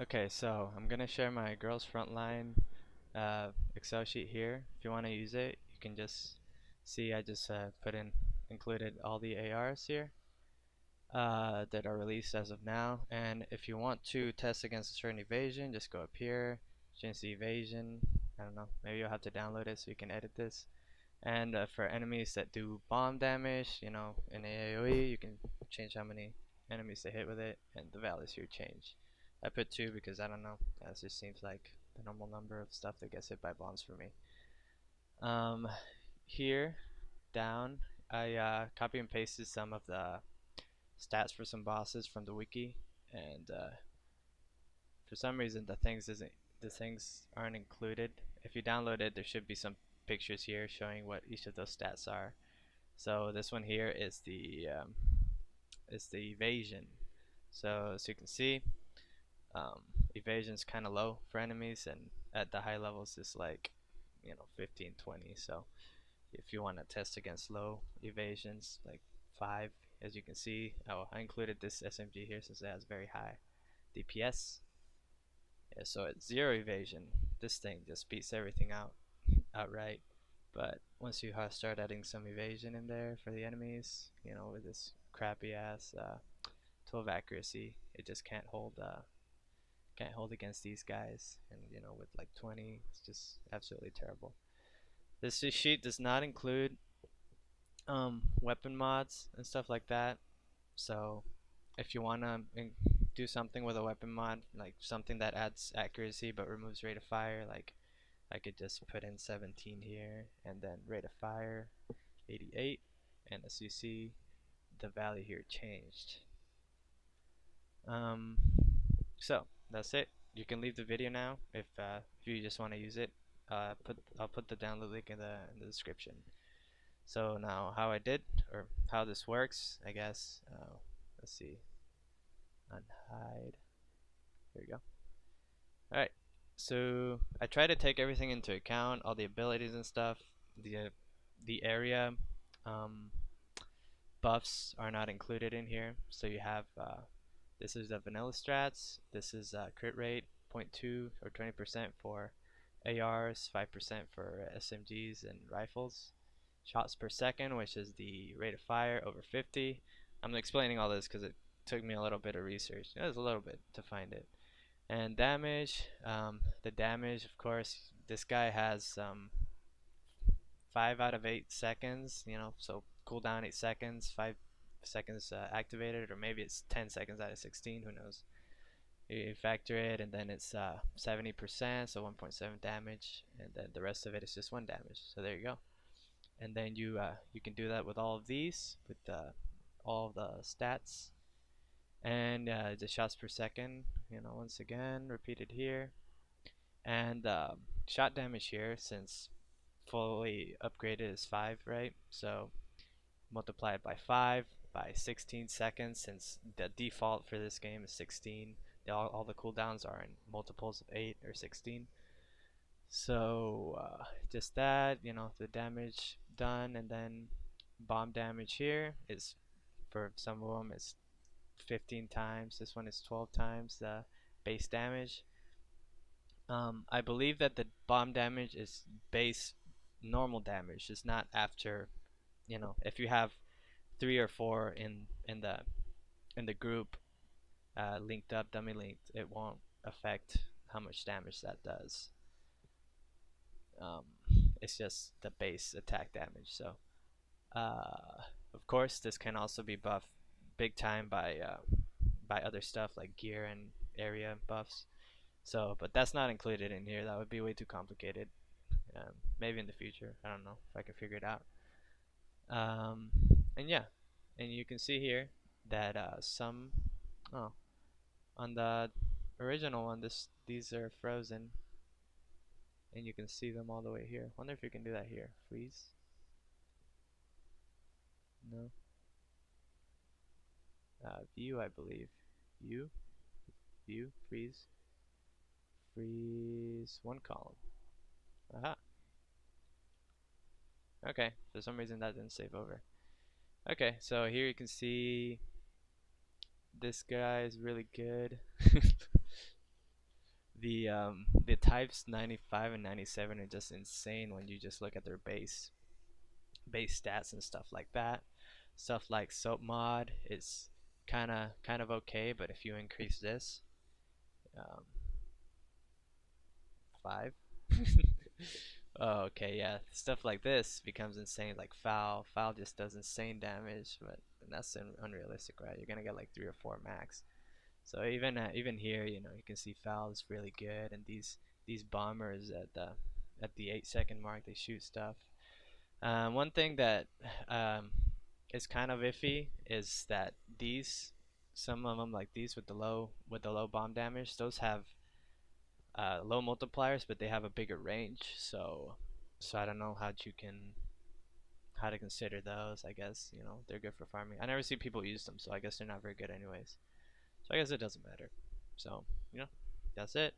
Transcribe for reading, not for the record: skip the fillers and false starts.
Okay, so I'm gonna share my girls frontline Excel sheet here. If you want to use it, you can just see I just included all the ARs here that are released as of now. And if you want to test against a certain evasion, just go up here, change the evasion. I don't know, maybe you'll have to download it so you can edit this. And for enemies that do bomb damage, in AoE, you can change how many enemies they hit with it, and the values here change. I put 2 because I don't know, that just seems like the normal number of stuff that gets hit by bombs for me. Here, down, I copy and pasted some of the stats for some bosses from the wiki, and for some reason the things aren't included. If you download it, there should be some pictures here showing what each of those stats are. So this one here is the evasion. So as you can see, evasion is kind of low for enemies, and at the high levels it's like 15, 20. So if you want to test against low evasions like 5, as you can see, I included this SMG here since it has very high DPS. Yeah, so at 0 evasion, this thing just beats everything outright. But once you start adding some evasion in there for the enemies, with this crappy ass 12 accuracy, it just can't hold against these guys. And with like 20, it's just absolutely terrible. This sheet does not include weapon mods and stuff like that. So if you want to do something with a weapon mod, like something that adds accuracy but removes rate of fire, like I could just put in 17 here and then rate of fire 88, and as you see, the value here changed. So that's it. You can leave the video now if you just want to use it. I'll put the download link in the description. So now how I did, or how this works, I guess. Let's see. Unhide. Here we go. Alright. So I try to take everything into account, all the abilities and stuff. The area buffs are not included in here. So you have this is the vanilla strats. This is crit rate 0.2 or 20% for ARs, 5% for SMGs and rifles. Shots per second, which is the rate of fire over 50. I'm explaining all this because it took me a little bit of research. It was a little bit to find it. And damage, the damage, of course, this guy has 5 out of 8 seconds, so cooldown 8 seconds, 5 seconds activated, or maybe it's 10 seconds out of 16, who knows. You factor it, and then it's 70%, so 1.7 damage, and then the rest of it is just 1 damage. So there you go. And then you can do that with all of these, with all of the stats, and the shots per second. Once again, repeated here, and shot damage here, since fully upgraded is 5, right? So multiply it by 5 by 16 seconds, since the default for this game is 16. All the cooldowns are in multiples of 8 or 16. So just that, the damage done, and then bomb damage here is, for some of them, it's 15 times. This one is 12 times the base damage. I believe that the bomb damage is base normal damage. It's not after, if you have 3 or 4 in the group linked up, dummy linked, it won't affect how much damage that does. It's just the base attack damage. So of course this can also be buffed big time by other stuff like gear and area buffs. So but that's not included in here. That would be way too complicated. Maybe in the future, I don't know if I can figure it out. And yeah, and you can see here that on the original one, these are frozen, and you can see them all the way here. Wonder if you can do that here. Freeze. No. View, I believe. View, freeze. Freeze one column. Aha. Okay, for some reason that didn't save over. Okay, so here you can see this guy is really good. The types 95 and 97 are just insane when you just look at their base stats and stuff like that. Stuff like soap mod is kind of okay, but if you increase this, um, 5. Oh, okay, yeah. Stuff like this becomes insane. Like foul. Foul just does insane damage, but that's unrealistic, right? You're gonna get like 3 or 4 max. So even here, you can see foul is really good, and these bombers at the 8-second mark, they shoot stuff. One thing that is kind of iffy is that some of them like these with the low bomb damage, those have low multipliers, but they have a bigger range. So I don't know how to consider those. I guess they're good for farming. I never see people use them, so I guess they're not very good anyways. So I guess it doesn't matter. So that's it.